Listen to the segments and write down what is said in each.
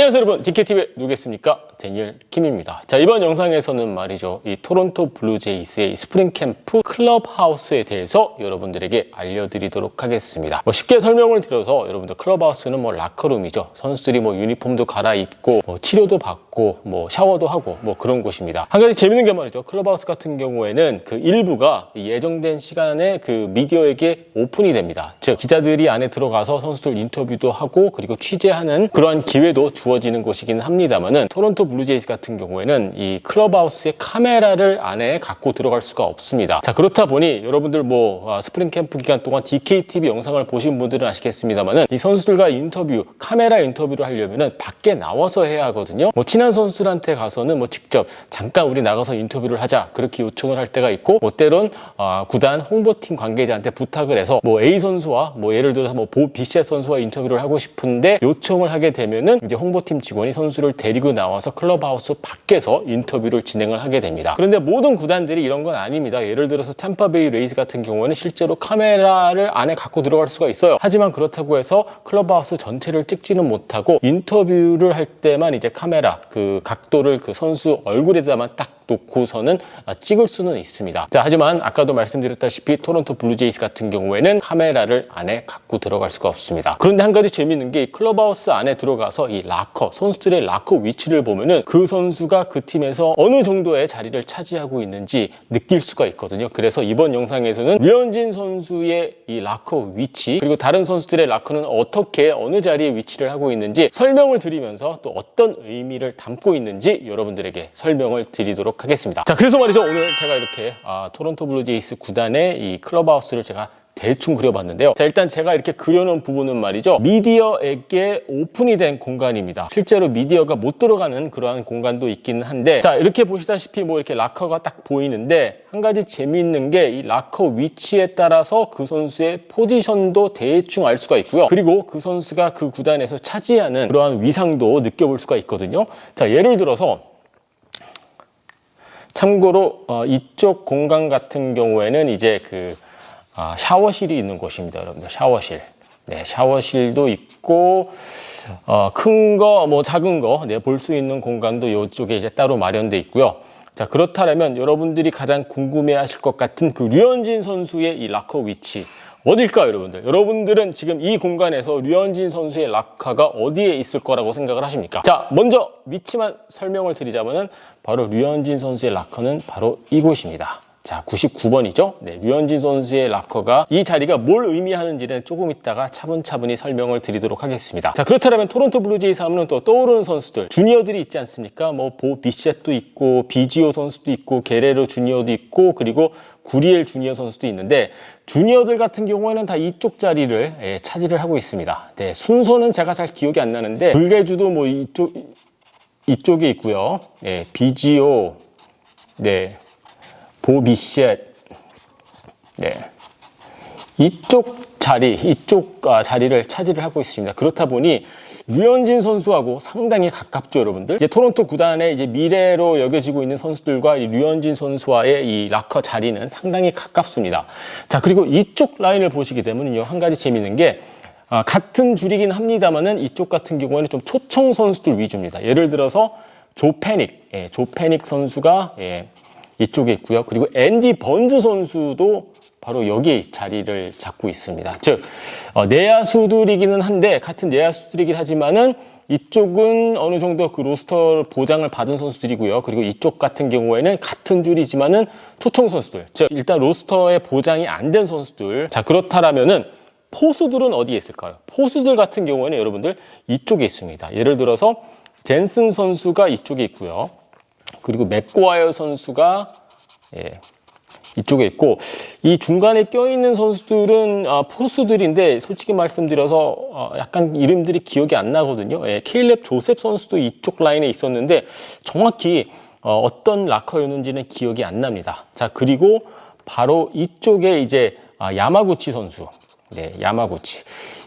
안녕하세요 여러분, DKTV의 누구겠습니까? 데니얼 킴입니다. 자, 이번 영상에서는 말이죠, 이 토론토 블루제이스의 스프링 캠프 클럽하우스에 대해서 여러분들에게 알려드리도록 하겠습니다. 쉽게 설명을 드려서 여러분들, 클럽하우스는 라커룸이죠. 선수들이 유니폼도 갈아입고 치료도 받고 샤워도 하고 그런 곳입니다. 한 가지 재밌는 게 말이죠, 클럽하우스 같은 경우에는 그 일부가 예정된 시간에 그 미디어에게 오픈이 됩니다. 즉 기자들이 안에 들어가서 선수들 인터뷰도 하고 그리고 취재하는 그러한 기회도 주어지는 곳이긴 합니다만은, 토론토 블루제이스 같은 경우에는 이 클럽하우스의 카메라를 안에 갖고 들어갈 수가 없습니다. 자, 그렇다 보니 여러분들 스프링 캠프 기간 동안 DKTV 영상을 보신 분들은 아시겠습니다만은, 이 선수들과 인터뷰, 카메라 인터뷰를 하려면은 밖에 나와서 해야 하거든요. 친한 선수들한테 가서는 직접 잠깐 우리 나가서 인터뷰를 하자, 그렇게 요청을 할 때가 있고, 때론 구단 홍보팀 관계자한테 부탁을 해서 A 선수와 예를 들어서 보 비셋 선수와 인터뷰를 하고 싶은데 요청을 하게 되면은 이제 홍보팀 직원이 선수를 데리고 나와서 클럽하우스 밖에서 인터뷰를 진행을 하게 됩니다. 그런데 모든 구단들이 이런 건 아닙니다. 예를 들어서 템파베이 레이즈 같은 경우에는 실제로 카메라를 안에 갖고 들어갈 수가 있어요. 하지만 그렇다고 해서 클럽하우스 전체를 찍지는 못하고, 인터뷰를 할 때만 이제 카메라 그 각도를 그 선수 얼굴에다만 딱 놓고서는 찍을 수는 있습니다. 자, 하지만 아까도 말씀드렸다시피 토론토 블루제이스 같은 경우에는 카메라를 안에 갖고 들어갈 수가 없습니다. 그런데 한 가지 재미있는 게, 이 클럽하우스 안에 들어가서 이 라커, 선수들의 라커 위치를 보면은 그 선수가 그 팀에서 어느 정도의 자리를 차지하고 있는지 느낄 수가 있거든요. 그래서 이번 영상에서는 류현진 선수의 이 라커 위치, 그리고 다른 선수들의 라커는 어떻게 어느 자리에 위치를 하고 있는지 설명을 드리면서 또 어떤 의미를 담고 있는지 여러분들에게 설명을 드리도록 하겠습니다. 자, 그래서 말이죠, 오늘 제가 이렇게 토론토 블루제이스 구단의 이 클럽하우스를 제가 대충 그려봤는데요. 자, 일단 제가 이렇게 그려놓은 부분은 말이죠, 미디어에게 오픈이 된 공간입니다. 실제로 미디어가 못 들어가는 그러한 공간도 있기는 한데, 자, 이렇게 보시다시피 이렇게 라커가 딱 보이는데, 한 가지 재미있는 게 이 라커 위치에 따라서 그 선수의 포지션도 대충 알 수가 있고요. 그리고 그 선수가 그 구단에서 차지하는 그러한 위상도 느껴볼 수가 있거든요. 자, 예를 들어서 참고로 이쪽 공간 같은 경우에는 이제 샤워실이 있는 곳입니다. 여러분들, 샤워실. 네, 샤워실도 있고 큰 거, 작은 거 볼 수 있는 공간도 이쪽에 이제 따로 마련돼 있고요. 자, 그렇다면 여러분들이 가장 궁금해하실 것 같은 그 류현진 선수의 이 라커 위치 어딜까요, 여러분들? 여러분들은 지금 이 공간에서 류현진 선수의 라커가 어디에 있을 거라고 생각을 하십니까? 자, 먼저 위치만 설명을 드리자면은, 바로 류현진 선수의 라커는 바로 이곳입니다. 자, 99번이죠. 네, 류현진 선수의 라커가, 이 자리가 뭘 의미하는지는 조금 이따가 차분차분히 설명을 드리도록 하겠습니다. 자, 그렇다면 토론토 블루제이스 하면 또 떠오르는 선수들, 주니어들이 있지 않습니까? 보 비셋도 있고, 비지오 선수도 있고, 게레로 주니어도 있고, 그리고 구리엘 주니어 선수도 있는데, 주니어들 같은 경우에는 다 이쪽 자리를 차지를 하고 있습니다. 네, 순서는 제가 잘 기억이 안 나는데, 불개주도 이쪽에 있고요. 네, 비지오, 네, 보비셋, 네, 이쪽 자리를 차지를 하고 있습니다. 그렇다 보니 류현진 선수하고 상당히 가깝죠, 여러분들. 이제 토론토 구단의 이제 미래로 여겨지고 있는 선수들과 이 류현진 선수와의 이 라커 자리는 상당히 가깝습니다. 자, 그리고 이쪽 라인을 보시게 되면요, 한 가지 재미있는 게, 같은 줄이긴 합니다만은 이쪽 같은 경우에는 좀 초청 선수들 위주입니다. 예를 들어서 조 패닉 선수가 이쪽에 있고요. 그리고 앤디 번즈 선수도 바로 여기에 자리를 잡고 있습니다. 즉, 내야수들이기는 한데, 같은 내야수들이긴 하지만은 이쪽은 어느 정도 그 로스터 보장을 받은 선수들이고요. 그리고 이쪽 같은 경우에는 같은 줄이지만은 초청 선수들. 즉, 일단 로스터에 보장이 안 된 선수들. 자, 그렇다라면은 포수들은 어디에 있을까요? 포수들 같은 경우에는 여러분들 이쪽에 있습니다. 예를 들어서 젠슨 선수가 이쪽에 있고요. 그리고 맥과이어 선수가 이쪽에 있고, 이 중간에 껴있는 선수들은 포수들인데, 솔직히 말씀드려서 약간 이름들이 기억이 안 나거든요. 케일렙 조셉 선수도 이쪽 라인에 있었는데 정확히 어떤 라커였는지는 기억이 안 납니다. 자, 그리고 바로 이쪽에 이제 야마구치 선수, 네, 야마구치.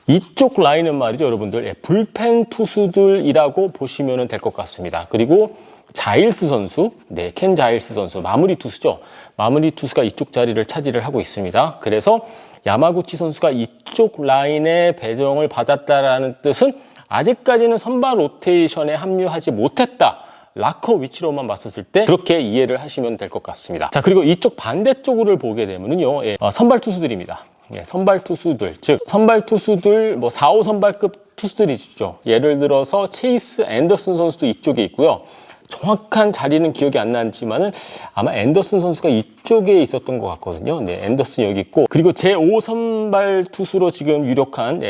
이쪽 라인은 말이죠, 여러분들, 불펜 투수들이라고 보시면 될 것 같습니다. 그리고 자일스 선수, 네, 켄 자일스 선수, 마무리 투수죠. 마무리 투수가 이쪽 자리를 차지를 하고 있습니다. 그래서 야마구치 선수가 이쪽 라인에 배정을 받았다라는 뜻은 아직까지는 선발 로테이션에 합류하지 못했다. 락커 위치로만 봤었을 때 그렇게 이해를 하시면 될 것 같습니다. 자, 그리고 이쪽 반대쪽을 보게 되면요, 선발 투수들입니다. 선발 투수들, 즉 선발 투수들 뭐 4, 5 선발급 투수들이죠. 예를 들어서 체이스 앤더슨 선수도 이쪽에 있고요. 정확한 자리는 기억이 안 나지만은 아마 앤더슨 선수가 이쪽에 있었던 것 같거든요. 네, 앤더슨 여기 있고, 그리고 제5 선발 투수로 지금 유력한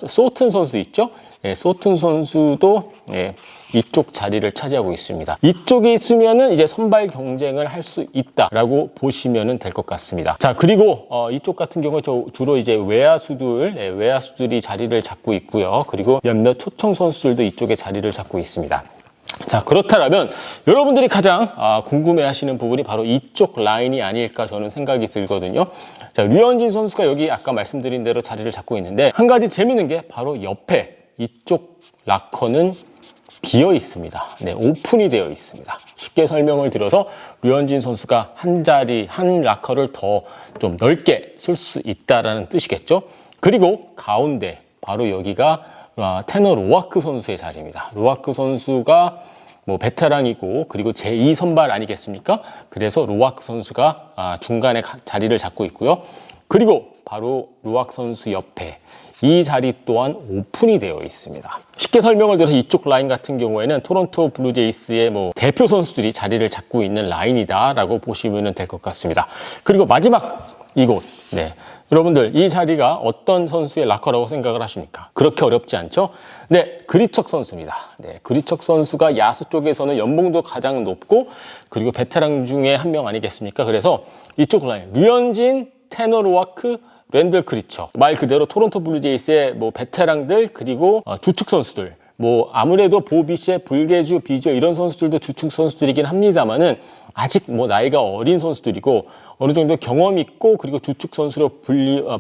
소튼 선수 있죠. 소튼 선수도 이쪽 자리를 차지하고 있습니다. 이쪽에 있으면은 이제 선발 경쟁을 할 수 있다라고 보시면은 될 것 같습니다. 자, 그리고 이쪽 같은 경우 주로 이제 외야수들이 자리를 잡고 있고요. 그리고 몇몇 초청 선수들도 이쪽에 자리를 잡고 있습니다. 자, 그렇다면 여러분들이 가장 궁금해하시는 부분이 바로 이쪽 라인이 아닐까 저는 생각이 들거든요. 자, 류현진 선수가 여기 아까 말씀드린 대로 자리를 잡고 있는데, 한 가지 재밌는 게 바로 옆에 이쪽 락커는 비어 있습니다. 네, 오픈이 되어 있습니다. 쉽게 설명을 드려서 류현진 선수가 한 락커를 더 좀 넓게 쓸 수 있다라는 뜻이겠죠. 그리고 가운데 바로 여기가 테너 로하크 선수의 자리입니다. 로하크 선수가 뭐 베테랑이고, 그리고 제2 선발 아니겠습니까? 그래서 로하크 선수가 중간에 자리를 잡고 있고요. 그리고 바로 로하크 선수 옆에 이 자리 또한 오픈이 되어 있습니다. 쉽게 설명을 드려서 이쪽 라인 같은 경우에는 토론토 블루제이스의 뭐 대표 선수들이 자리를 잡고 있는 라인이다라고 보시면 될 것 같습니다. 그리고 마지막 이곳, 여러분들 이 자리가 어떤 선수의 락커라고 생각을 하십니까? 그렇게 어렵지 않죠? 네, 그리척 선수입니다. 네, 그리척 선수가 야수 쪽에서는 연봉도 가장 높고, 그리고 베테랑 중에 한 명 아니겠습니까? 그래서 이쪽 라인, 류현진, 테너 로하크, 랜들 그리척, 말 그대로 토론토 블루제이스의 뭐 베테랑들, 그리고 주축 선수들, 뭐 아무래도 보비셰, 불게주, 비저 이런 선수들도 주축 선수들이긴 합니다만은 아직 뭐 나이가 어린 선수들이고 어느 정도 경험 있고, 그리고 주축 선수로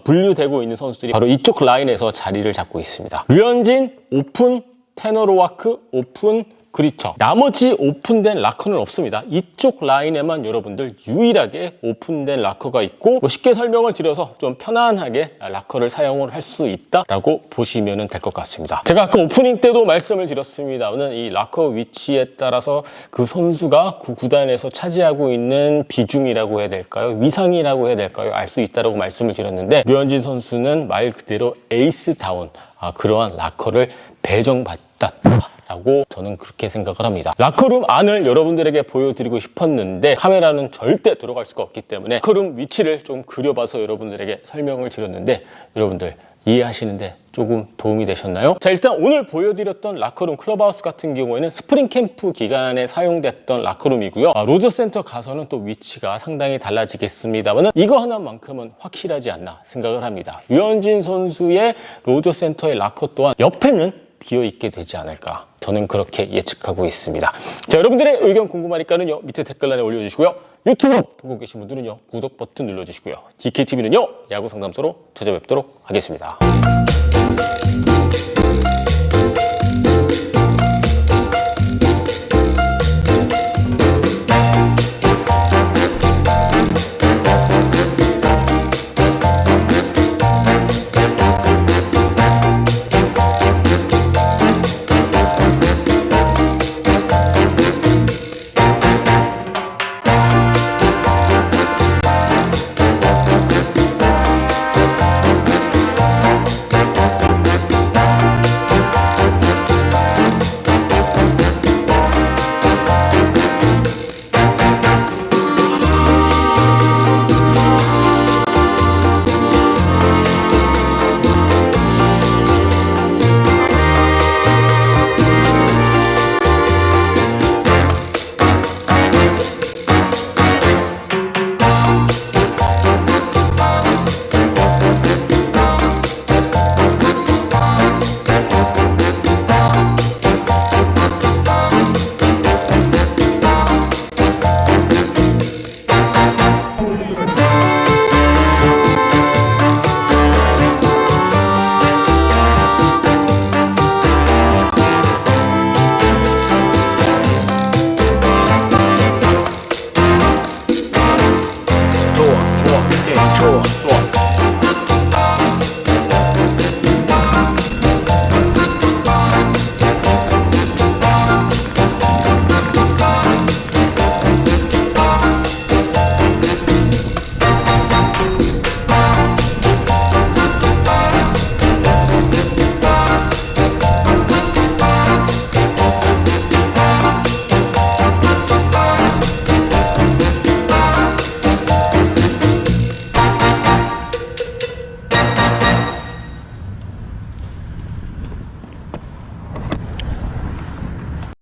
분류되고 있는 선수들이 바로 이쪽 라인에서 자리를 잡고 있습니다. 류현진 오픈, 테너 로하크 오픈, 그리척. 나머지 오픈된 락커는 없습니다. 이쪽 라인에만 여러분들 유일하게 오픈된 락커가 있고, 뭐 쉽게 설명을 드려서 좀 편안하게 락커를 사용을 할 수 있다라고 보시면 될 것 같습니다. 제가 아까 오프닝 때도 말씀을 드렸습니다만 이 락커 위치에 따라서 그 선수가 구단에서 차지하고 있는 비중이라고 해야 될까요? 위상이라고 해야 될까요? 알 수 있다라고 말씀을 드렸는데, 류현진 선수는 말 그대로 에이스다운 그러한 락커를 배정받았다라고 저는 그렇게 생각을 합니다. 락커룸 안을 여러분들에게 보여드리고 싶었는데 카메라는 절대 들어갈 수가 없기 때문에 락커룸 위치를 좀 그려봐서 여러분들에게 설명을 드렸는데, 여러분들 이해하시는데 조금 도움이 되셨나요? 자, 일단 오늘 보여드렸던 락커룸 클럽하우스 같은 경우에는 스프링 캠프 기간에 사용됐던 락커룸이고요. 로저 센터 가서는 또 위치가 상당히 달라지겠습니다만 이거 하나만큼은 확실하지 않나 생각을 합니다. 류현진 선수의 로저 센터의 락커 또한 옆에는 비어있게 되지 않을까, 저는 그렇게 예측하고 있습니다. 자, 여러분들의 의견 궁금하니까는요, 밑에 댓글란에 올려주시고요. 유튜브 보고 계신 분들은요, 구독 버튼 눌러주시고요. DKTV는요, 야구 상담소로 찾아뵙도록 하겠습니다.